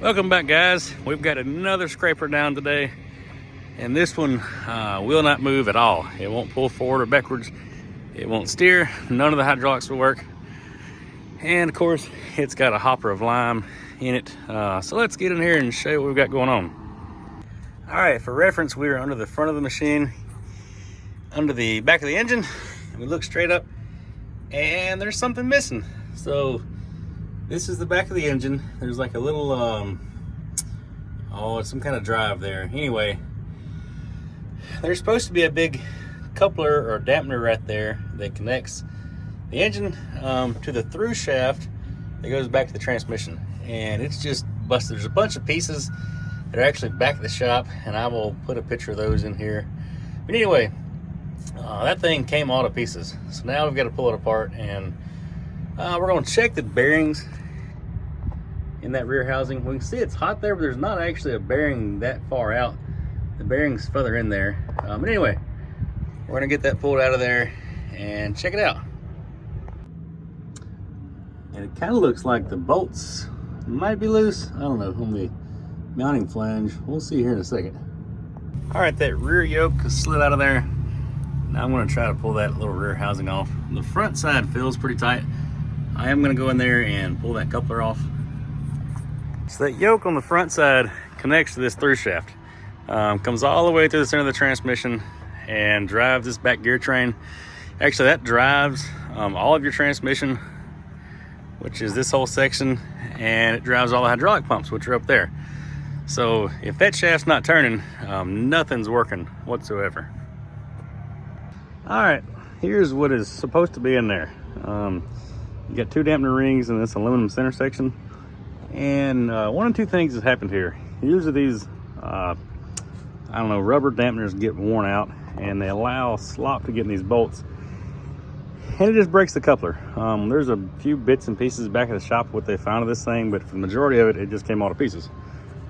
Welcome back, guys. We've got another scraper down today, and this one will not move at all. It won't pull forward or backwards. It won't steer. None of the hydraulics will work. And of course, it's got a hopper of lime in it. So let's get in here and show you what we've got going on. All right, for reference, we are under the front of the machine, under the back of the engine. We look straight up, and there's something missing. So this is the back of the engine. There's like a little, it's some kind of drive there. Anyway, there's supposed to be a big coupler or dampener right there that connects the engine to the through shaft that goes back to the transmission. And it's just busted. There's a bunch of pieces that are actually back at the shop, and I will put a picture of those in here. But anyway, that thing came all to pieces. So now we've got to pull it apart, and we're going to check the bearings in that rear housing. We can see it's hot there, but there's not actually a bearing that far out. The bearing's further in there. But anyway, we're gonna get that pulled out of there and check it out. And it kind of looks like the bolts might be loose. I don't know, on the mounting flange. We'll see here in a second. All right, that rear yoke is slid out of there. Now I'm gonna try to pull that little rear housing off. The front side feels pretty tight. I am gonna go in there and pull that coupler off. So that yoke on the front side connects to this through shaft. Comes all the way through the center of the transmission and drives this back gear train. Actually, that drives all of your transmission, which is this whole section, and it drives all the hydraulic pumps, which are up there. So if that shaft's not turning, nothing's working whatsoever. All right, here's what is supposed to be in there. You got two dampener rings in this aluminum center section. And one of two things has happened here. Usually these, rubber dampeners get worn out, and they allow slop to get in these bolts, and it just breaks the coupler. There's a few bits and pieces back at the shop what they found of this thing, but for the majority of it, it just came all to pieces.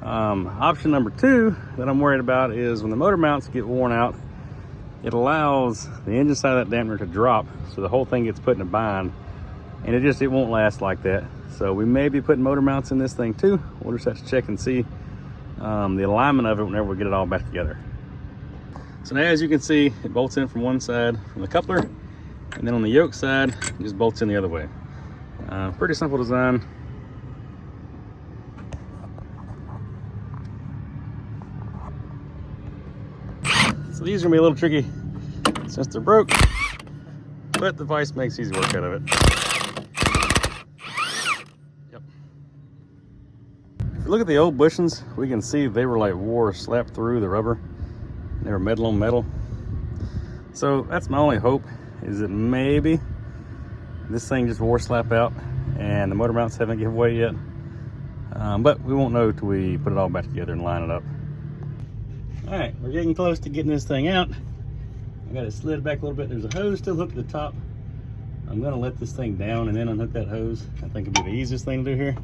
Option number two that I'm worried about is when the motor mounts get worn out, it allows the engine side of that dampener to drop, so the whole thing gets put in a bind, and it won't last like that. So we may be putting motor mounts in this thing too. We'll just have to check and see the alignment of it whenever we get it all back together. So now, as you can see, it bolts in from one side from the coupler, and then on the yoke side, it just bolts in the other way. Pretty simple design. So these are gonna be a little tricky since they're broke, but the vise makes easy work out of it. If you look at the old bushings, we can see they were like slapped through the rubber. They were metal on metal. So that's my only hope, is that maybe this thing just slap out and the motor mounts haven't given way yet. But we won't know till we put it all back together and line it up. All right, we're getting close to getting this thing out. I got it slid back a little bit. There's a hose still hooked to the top. I'm gonna let this thing down and then unhook that hose. I think it'd be the easiest thing to do here.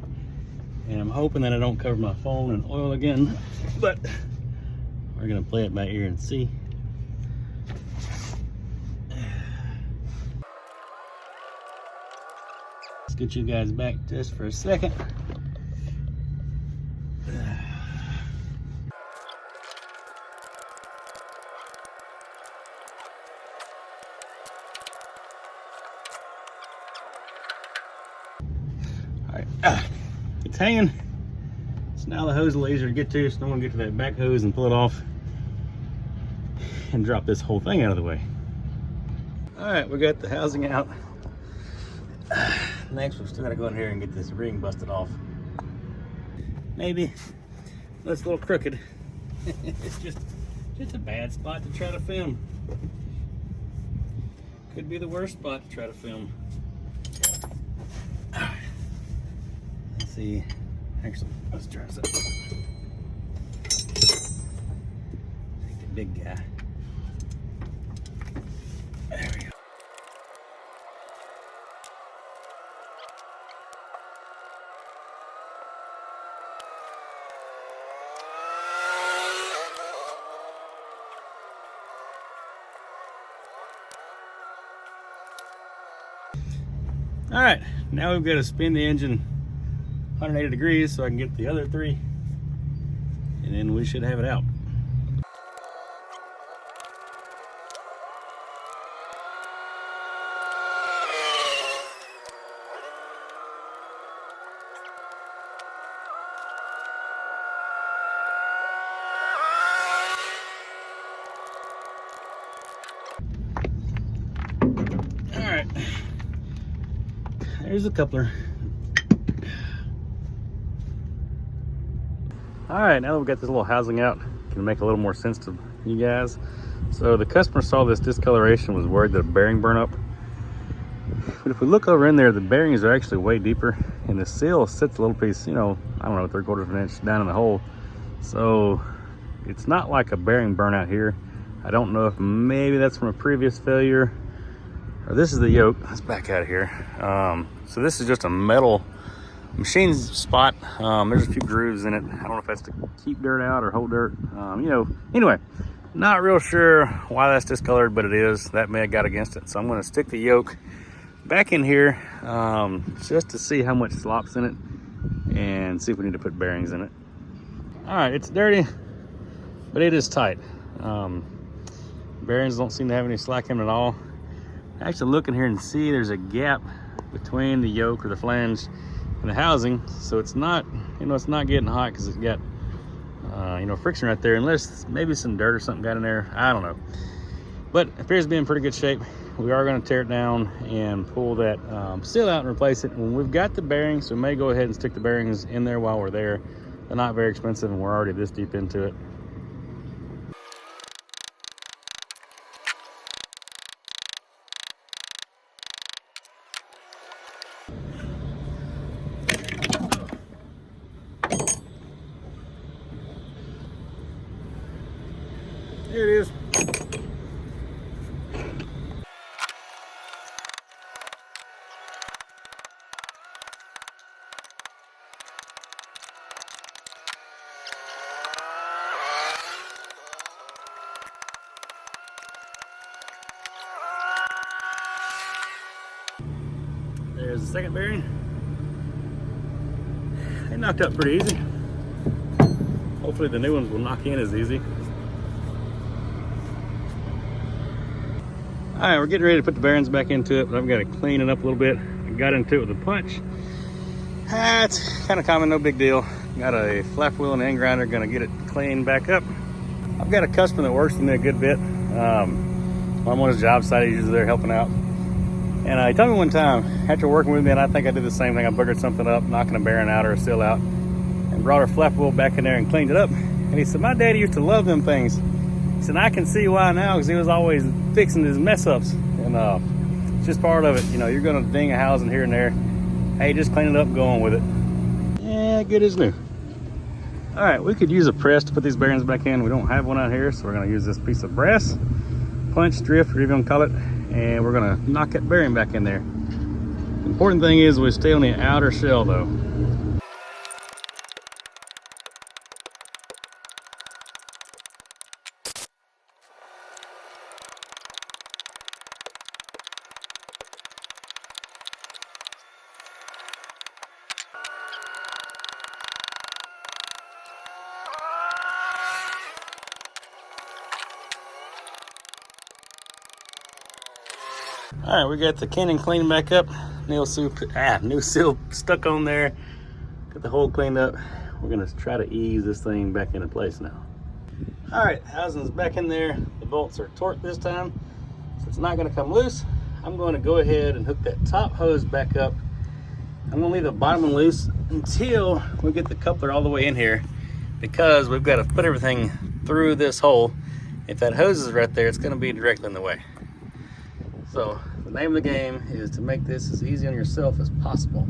And I'm hoping that I don't cover my phone in oil again, but we're gonna play it by ear and see. Let's get you guys back just for a second. All right. It's hanging. So now the hose is a little easier to get to, so I'm gonna get to that back hose and pull it off and drop this whole thing out of the way. All right, we got the housing out. Next, we've still gotta go in here and get this ring busted off. Maybe that's a little crooked. It's just a bad spot to try to film. Could be the worst spot to try to film. Let's see. Actually, let's try this out. Take the big guy. There we go. All right, now we've got to spin the engine 180 degrees so I can get the other 3, and then we should have it out. All right, there's a coupler. All right, now that we've got this little housing out, can make a little more sense to you guys. So the customer saw this discoloration, was worried that a bearing burn up. But if we look over in there, the bearings are actually way deeper, and the seal sits a little piece, you know, I don't know, 3/4 of an inch down in the hole. So it's not like a bearing burnout here. I don't know if maybe that's from a previous failure, or this is the yoke. Let's back out of here. So this is just a metal machine spot. There's a few grooves in it. I don't know if that's to keep dirt out or hold dirt. You know, anyway, not real sure why that's discolored, but it is. That may have got against it. So I'm going to stick the yoke back in here just to see how much slop's in it and see if we need to put bearings in it. All right, it's dirty, but it is tight. Bearings don't seem to have any slack in them at all. Actually look in here and see there's a gap between the yoke or the flange and the housing, so it's not, you know, it's not getting hot because it's got you know, friction right there, unless maybe some dirt or something got in there. I don't know, but it appears to be in pretty good shape. We are going to tear it down and pull that seal out and replace it. When we've got the bearings, so we may go ahead and stick the bearings in there while we're there. They're not very expensive, and we're already this deep into it. There it is. There's the second bearing. They knocked up pretty easy. Hopefully the new ones will knock in as easy. All right, we're getting ready to put the bearings back into it, but I've got to clean it up a little bit. I got into it with a punch. It's kind of common, no big deal. Got a flap wheel and end grinder, gonna get it cleaned back up. I've got a customer that works with me a good bit. I'm on his job site, he's usually there helping out. And he told me one time, after working with me, and I think I did the same thing, I boogered something up, knocking a bearing out or a seal out, and brought our flap wheel back in there and cleaned it up. And he said, my daddy used to love them things. He said, I can see why now, because he was always fixing his mess ups. And it's just part of it. You know, you're gonna ding a housing here and there. Hey, just clean it up and go on with it. Yeah, good as new. All right, we could use a press to put these bearings back in. We don't have one out here, so we're gonna use this piece of brass, punch, drift, whatever you wanna call it, and we're gonna knock that bearing back in there. The important thing is we stay on the outer shell though. All right, we got the cannon cleaned back up. New seal stuck on there. Got the hole cleaned up. We're gonna try to ease this thing back into place now. All right, housing's back in there. The bolts are torqued this time, so it's not gonna come loose. I'm going to go ahead and hook that top hose back up. I'm gonna leave the bottom one loose until we get the coupler all the way in here, because we've got to put everything through this hole. If that hose is right there, it's gonna be directly in the way. So the name of the game is to make this as easy on yourself as possible.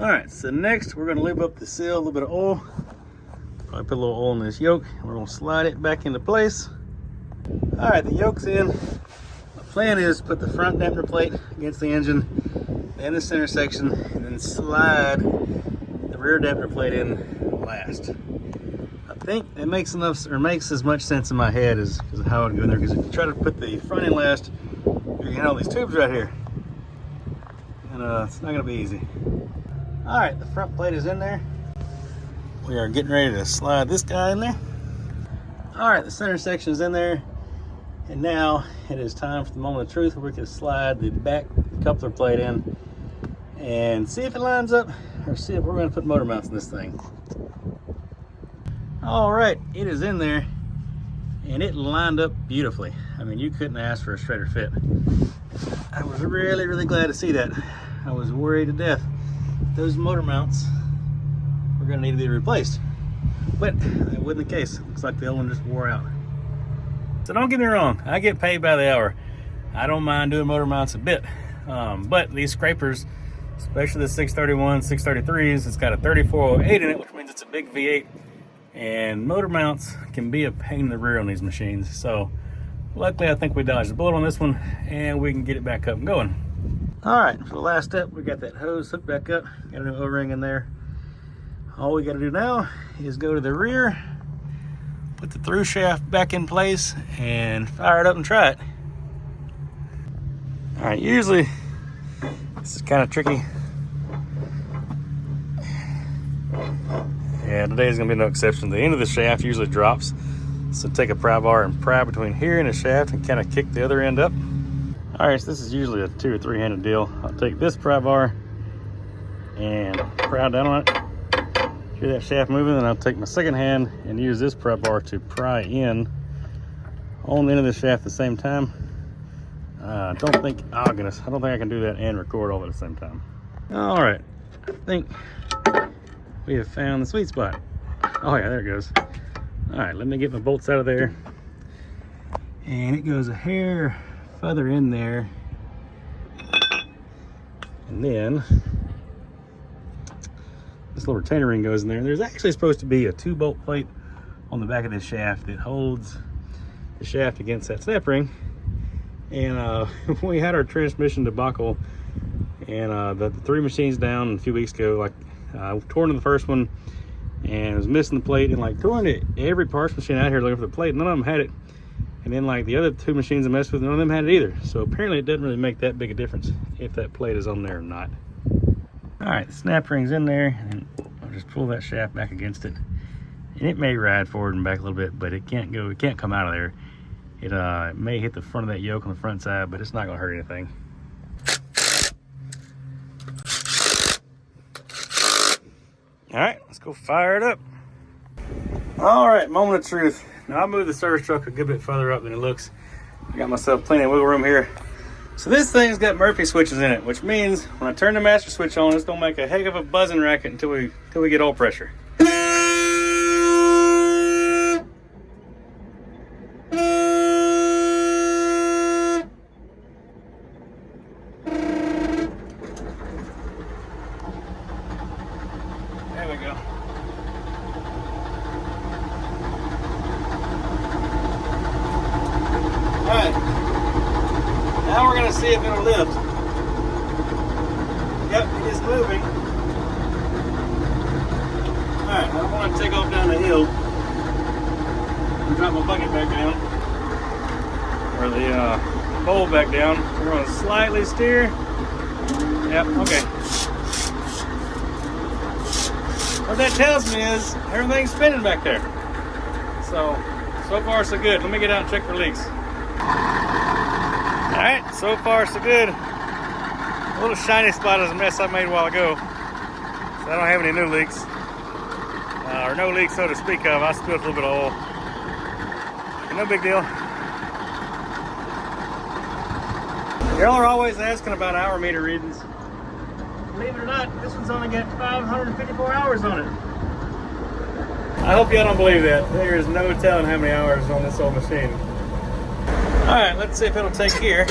All right, so next we're gonna lube up the seal, a little bit of oil. Probably put a little oil in this yoke, and we're gonna slide it back into place. All right, the yoke's in. The plan is to put the front dampener plate against the engine, then the center section, and then slide the rear dampener plate in last. I think it makes enough, or makes as much sense in my head as how it would go in there, because if you try to put the front in last, you can have all these tubes right here, and it's not gonna be easy. All right, the front plate is in there. We are getting ready to slide this guy in there. All right, the center section is in there. And now it is time for the moment of truth where we can slide the back coupler plate in and see if it lines up or see if we're going to put motor mounts in this thing. All right, it is in there and it lined up beautifully. I mean, you couldn't ask for a straighter fit. I was really, really glad to see that. I was worried to death those motor mounts were going to need to be replaced, but that wasn't the case. Looks like the old one just wore out. So don't get me wrong, I get paid by the hour. I don't mind doing motor mounts a bit, but these scrapers, especially the 631, 633s, it's got a 3408 in it, which means it's a big V8, and motor mounts can be a pain in the rear on these machines. So luckily I think we dodged a bullet on this one and we can get it back up and going. All right, for the last step, we got that hose hooked back up, got a new O-ring in there. All we got to do now is go to the rear, put the through shaft back in place, and fire it up and try it. All right, usually this is kind of tricky. Yeah, today's gonna be no exception. The end of the shaft usually drops, so take a pry bar and pry between here and the shaft and kind of kick the other end up. All right, so this is usually a 2 or 3 handed deal. I'll take this pry bar and pry down on it. Hear that shaft moving, then I'll take my second hand and use this pry bar to pry in on the end of the shaft at the same time. I don't think I can do that and record all at the same time. All right, I think we have found the sweet spot. Oh yeah, there it goes. All right, let me get my bolts out of there. And it goes a hair further in there. And then this little retainer ring goes in there. And there's actually supposed to be a 2-bolt plate on the back of this shaft that holds the shaft against that snap ring. And we had our transmission debacle, and the 3 machines down a few weeks ago, like torn in the first one and was missing the plate, and like torn it every parts machine out here looking for the plate. None of them had it. And then like the other 2 machines I messed with, none of them had it either. So apparently it doesn't really make that big a difference if that plate is on there or not. All right, the snap ring's in there, and I'll just pull that shaft back against it. And it may ride forward and back a little bit, but it can't come out of there. It may hit the front of that yoke on the front side, but it's not gonna hurt anything. All right, let's go fire it up. All right, moment of truth. Now I moved the service truck a good bit further up than it looks. I got myself plenty of wiggle room here. So this thing's got Murphy switches in it, which means when I turn the master switch on, it's gonna make a heck of a buzzing racket until we get oil pressure. There we go. Alright, now we're going to see if it'll lift. Yep, it is moving. Alright, I don't want to take off down the hill and drop my bucket back down, or the bowl back down. We're going to slightly steer. Yep, okay. What that tells me is everything's spinning back there. So far so good. Let me get out and check for leaks. Alright, so far so good. A little shiny spot is a mess I made a while ago. So I don't have any new leaks. Or no leaks so to speak of. I spilled a little bit of oil. But no big deal. Y'all are always asking about hour meter readings. Believe it or not, this one's only got 554 hours on it. I hope y'all don't believe that. There is no telling how many hours on this old machine. All right, let's see if it'll take here.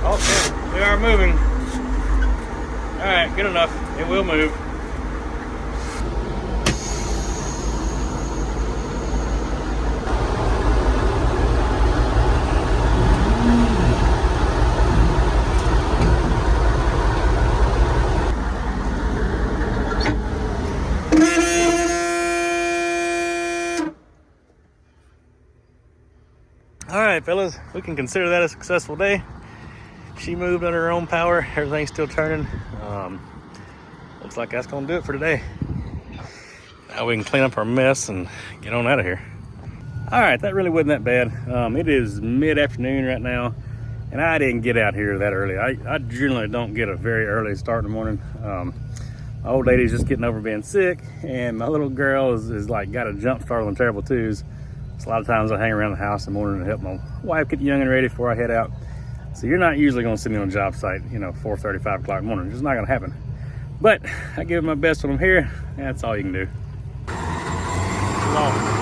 Okay, we are moving. All right, good enough. It will move. All right, fellas, we can consider that a successful day. She moved under her own power. Everything's still turning. Looks like that's gonna do it for today. Now we can clean up our mess and get on out of here. All right, that really wasn't that bad. It is mid-afternoon right now, and I didn't get out here that early. I generally don't get a very early start in the morning. My old lady's just getting over being sick, and my little girl is like got a jump start on terrible twos. So a lot of times I hang around the house in the morning to help my wife get the youngin' ready before I head out. So you're not usually gonna see me on a job site, 4:30, 5 o'clock in the morning. It's just not gonna happen. But I give it my best when I'm here, and that's all you can do. Come on.